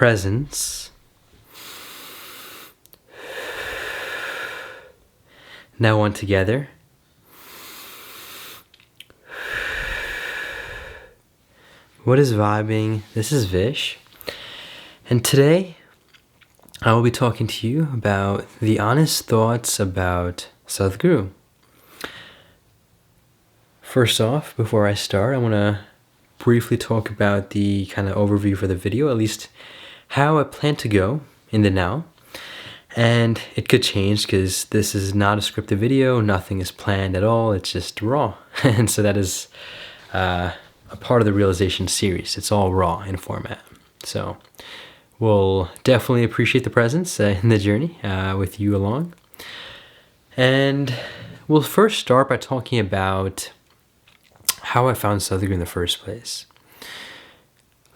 presence. Now one together. What is vibing? This is Vish. And today I will be talking to you about the honest thoughts about Sadhguru. First off, before I start, I want to briefly talk about the kind of overview for the video, at least how I plan to go in the now. And it could change because this is not a scripted video, nothing is planned at all, it's just raw. And so that is a part of the realization series. It's all raw in format. So we'll definitely appreciate the presence in the journey with you along. And we'll first start by talking about how I found Sadhguru in the first place.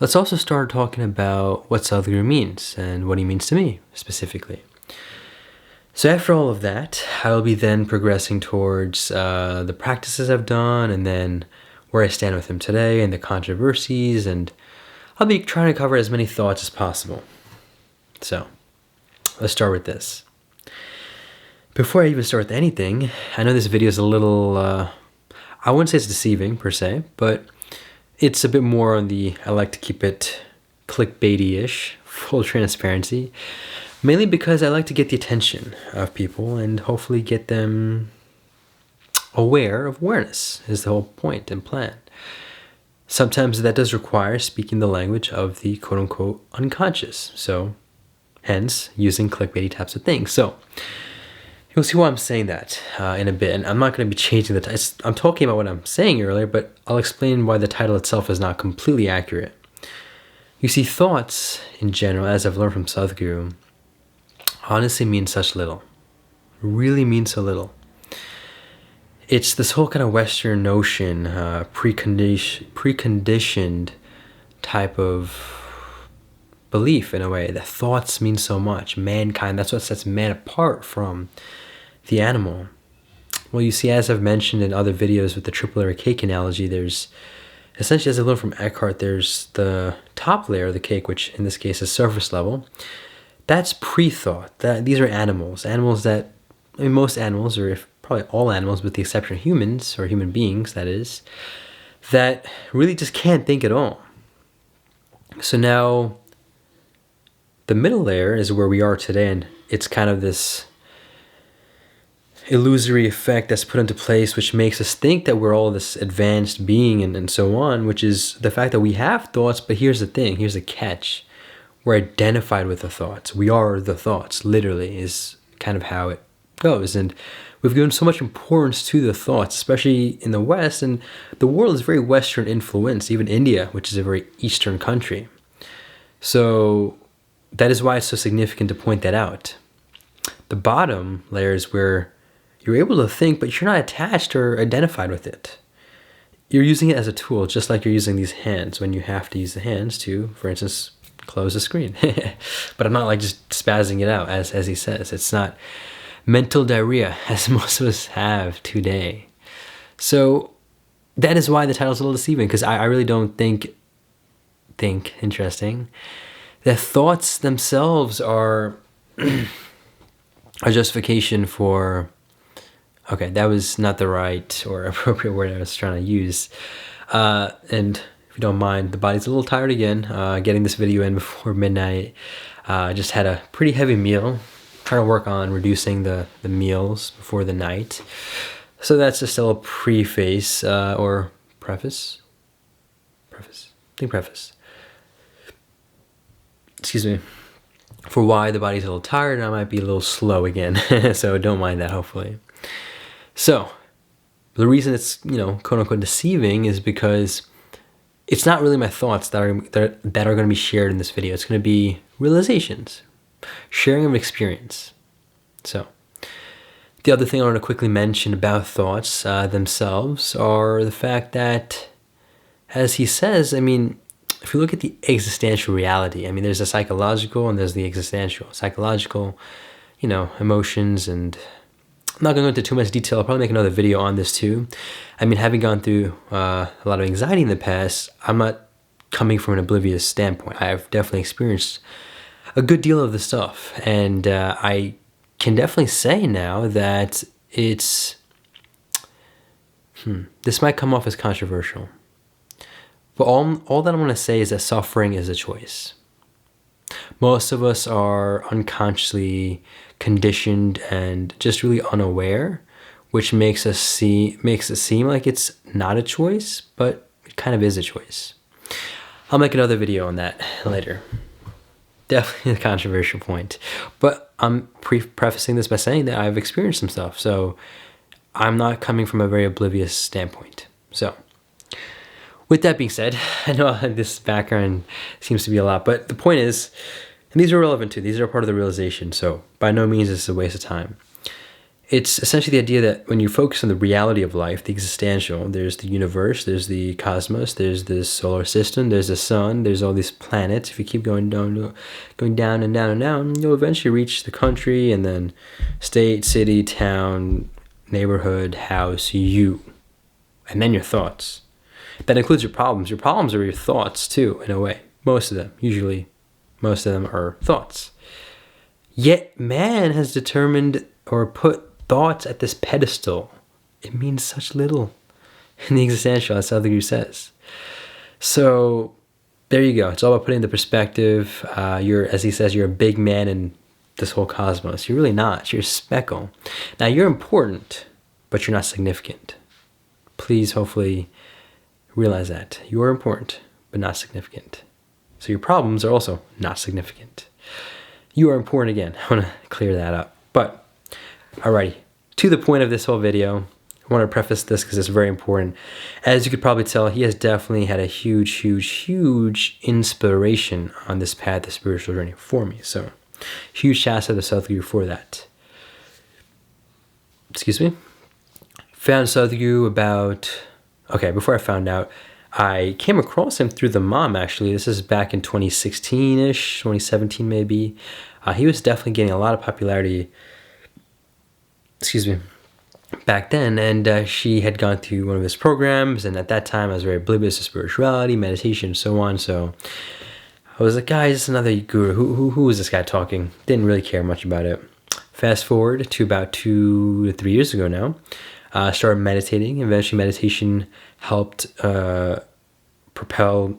Let's also start talking about what Sadhguru means and what he means to me specifically. So after all of that, I'll be then progressing towards the practices I've done and then where I stand with him today and the controversies, and I'll be trying to cover as many thoughts as possible. So let's start with this. Before I even start with anything, I know this video is a little I wouldn't say it's deceiving per se, but it's a bit more on the, I like to keep it clickbaity-ish, full transparency, mainly because I like to get the attention of people and hopefully get them aware of awareness is the whole point and plan. Sometimes that does require speaking the language of the quote-unquote unconscious, so hence using clickbaity types of things. So you'll see why I'm saying that in a bit, and I'm not going to be changing the title. I'm talking about what I'm saying earlier, but I'll explain why the title itself is not completely accurate. You see, thoughts in general, as I've learned from Sadhguru, honestly mean such little. Really mean so little. It's this whole kind of Western notion, preconditioned type of belief in a way that thoughts mean so much. Mankind, that's what sets man apart from the animal. Well, you see, as I've mentioned in other videos with the triple layer cake analogy, there's essentially, as I learned from Eckhart, there's the top layer of the cake, which in this case is surface level. That's pre-thought. These are animals that, I mean, most animals, or if probably all animals with the exception of humans, or human beings that is, that really just can't think at all. So now the middle layer is where we are today, and it's kind of this illusory effect that's put into place which makes us think that we're all this advanced being and so on, which is the fact that we have thoughts, but here's the thing, here's the catch. We're identified with the thoughts. We are the thoughts, literally, is kind of how it goes. And we've given so much importance to the thoughts, especially in the West, and the world is very Western influenced, even India, which is a very Eastern country. So that is why it's so significant to point that out. The bottom layer is where you're able to think, but you're not attached or identified with it. You're using it as a tool, just like you're using these hands when you have to use the hands to, for instance, close the screen. But I'm not like just spazzing it out, as he says. It's not mental diarrhea, as most of us have today. So that is why the title's a little deceiving, because I really don't think, interesting, that thoughts themselves are a justification for, okay, that was not the right or appropriate word I was trying to use. And if you don't mind, the body's a little tired again, getting this video in before midnight. Just had a pretty heavy meal, trying to work on reducing the meals before the night. So that's just a little preface, or preface. Excuse me. For why the body's a little tired and I might be a little slow again. So don't mind that, hopefully. So the reason it's, quote unquote deceiving is because it's not really my thoughts that are going to be shared in this video. It's going to be realizations, sharing of experience. So the other thing I want to quickly mention about thoughts themselves are the fact that, as he says, I mean, if you look at the existential reality, I mean, there's the psychological and there's the existential. Psychological, emotions, and I'm not going to go into too much detail. I'll probably make another video on this too. I mean, having gone through a lot of anxiety in the past, I'm not coming from an oblivious standpoint. I've definitely experienced a good deal of the stuff, and I can definitely say now that it's this might come off as controversial, but all that I'm going to say is that suffering is a choice. Most of us are unconsciously conditioned and just really unaware, which makes it seem like it's not a choice, but it kind of is a choice. I'll make another video on that later. Definitely a controversial point, but I'm prefacing this by saying that I've experienced some stuff, so I'm not coming from a very oblivious standpoint. So with that being said, I know this background seems to be a lot, but the point is, and these are relevant too, these are part of the realization, so by no means is this a waste of time. It's essentially the idea that when you focus on the reality of life, the existential, there's the universe, there's the cosmos, there's the solar system, there's the sun, there's all these planets. If you keep going down and down and down, you'll eventually reach the country, and then state, city, town, neighborhood, house, you, and then your thoughts. That includes your problems. Your problems are your thoughts too, in a way. Most of them, usually, most of them are thoughts. Yet man has determined or put thoughts at this pedestal. It means such little in the existential, as Sadhguru says. So there you go. It's all about putting the perspective. You're, as he says, you're a big man in this whole cosmos. You're really not. You're a speckle. Now you're important, but you're not significant. Please, hopefully, realize that you're important, but not significant. So your problems are also not significant. You are important again. I want to clear that up. But alrighty, to the point of this whole video, I want to preface this because it's very important. As you could probably tell, he has definitely had a huge inspiration on this path of spiritual journey for me. So, huge shouts to the Sadhguru for that. Excuse me. Found Sadhguru before I found out, I came across him through the mom, actually. This is back in 2016-ish, 2017 maybe. He was definitely getting a lot of popularity back then, and she had gone through one of his programs, and at that time I was very oblivious to spirituality, meditation, and so on. So I was like, guys, another guru. Who is this guy talking? Didn't really care much about it. Fast forward to about 2 to 3 years ago now. Started meditating. Eventually meditation helped propel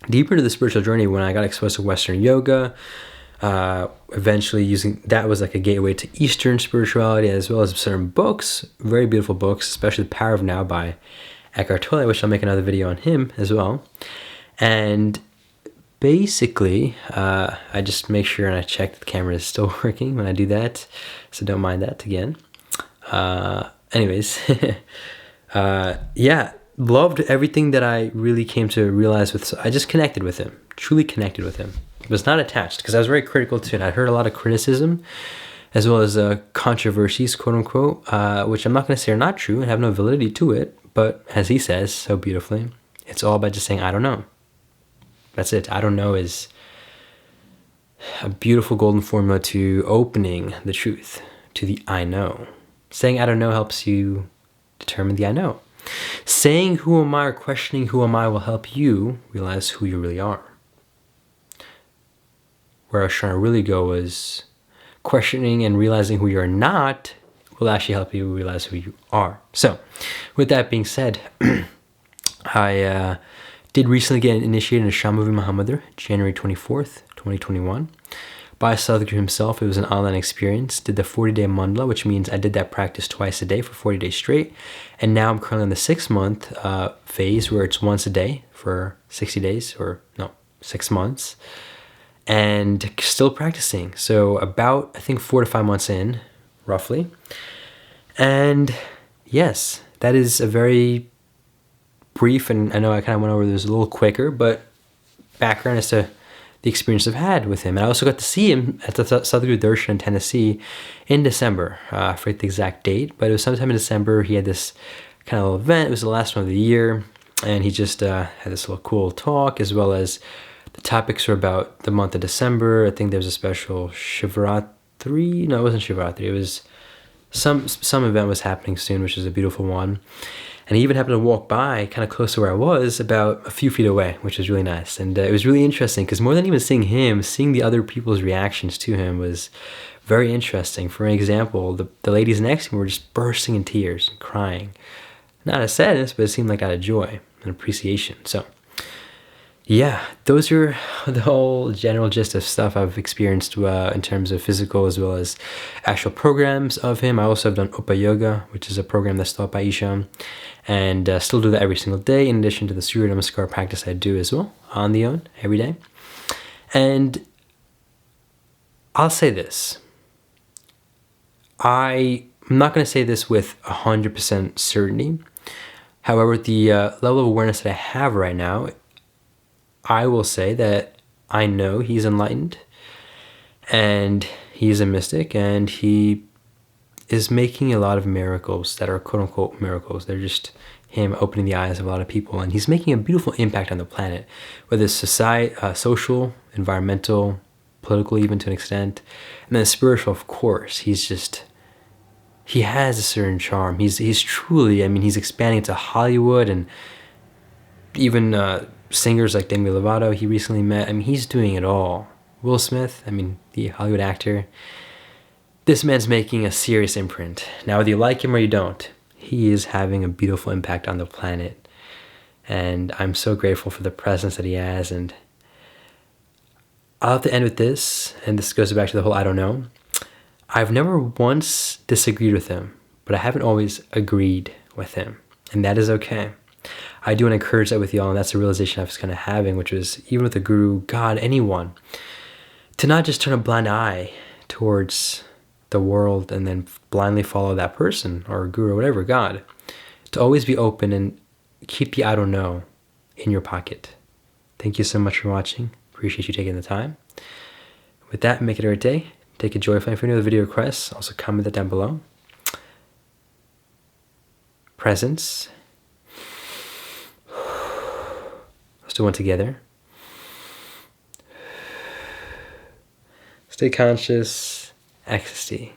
deeper into the spiritual journey when I got exposed to Western yoga. Eventually using that was like a gateway to Eastern spirituality, as well as certain books, very beautiful books, especially The Power of Now by Eckhart Tolle, which I'll make another video on him as well. And basically, I just make sure and I check that the camera is still working when I do that, so don't mind that again. Anyways, yeah, loved everything that I really came to realize with. I just connected with him, truly connected with him. Was not attached, because I was very critical to it. I heard a lot of criticism as well as controversies, quote unquote, which I'm not going to say are not true and have no validity to it. But as he says so beautifully, it's all about just saying, I don't know. That's it. I don't know is a beautiful golden formula to opening the truth to the I know. Saying I don't know helps you determine the I know. Saying who am I or questioning who am I will help you realize who you really are. Where I was trying to really go was questioning and realizing who you're not will actually help you realize who you are. So, with that being said, I did recently get initiated in a Shambhavi Mahamudra, January 24th, 2021. By Sadhguru himself. It was an online experience. Did the 40-day mandala, which means I did that practice twice a day for 40 days straight. And now I'm currently in the 6-month phase where it's once a day for 60 days, 6 months. And still practicing. So about, I think, 4 to 5 months in, roughly. And yes, that is a very brief, and I know I kind of went over this a little quicker, but background as to the experience I've had with him. And I also got to see him at the Sadhguru Darshan in Tennessee in December. I forget the exact date, but it was sometime in December. He had this kind of little event. It was the last one of the year. And he just had this little cool talk, as well as the topics were about the month of December. I think there was a special Shivaratri. No, it wasn't Shivaratri. It was some event was happening soon, which is a beautiful one. And he even happened to walk by kind of close to where I was, about a few feet away, which was really nice. And it was really interesting because more than even seeing him, seeing the other people's reactions to him was very interesting. For an example, the ladies next to me were just bursting in tears and crying. Not out of sadness, but it seemed like out of joy and appreciation. So yeah, those are the whole general gist of stuff I've experienced in terms of physical as well as actual programs of him. I also have done Upa Yoga, which is a program that's taught by Isha, and still do that every single day, in addition to the Surya Namaskar practice I do as well on the own every day. And I'll say this. I'm not going to say this with 100% certainty. However, the level of awareness that I have right now, I will say that I know he's enlightened and he's a mystic, and he is making a lot of miracles that are quote unquote miracles. They're just him opening the eyes of a lot of people, and he's making a beautiful impact on the planet, whether it's society, social, environmental, political, even to an extent, and then spiritual, of course. He has a certain charm. He's truly, I mean, he's expanding into Hollywood, and even singers like Demi Lovato he recently met. I mean, he's doing it all. Will Smith, I mean, the Hollywood actor. This man's making a serious imprint. Now, whether you like him or you don't, he is having a beautiful impact on the planet. And I'm so grateful for the presence that he has. And I'll have to end with this, and this goes back to the whole I don't know. I've never once disagreed with him, but I haven't always agreed with him. And that is okay. I do want to encourage that with y'all, and that's a realization I was kind of having, which was even with a guru, God, anyone, to not just turn a blind eye towards the world and then blindly follow that person or guru or whatever, God, to always be open and keep the I don't know in your pocket. Thank you so much for watching. Appreciate you taking the time. With that, make it a great day. Take it joyfully. If you have any video requests, also comment that down below. Presence. Let's do one together. Stay conscious. Ecstasy.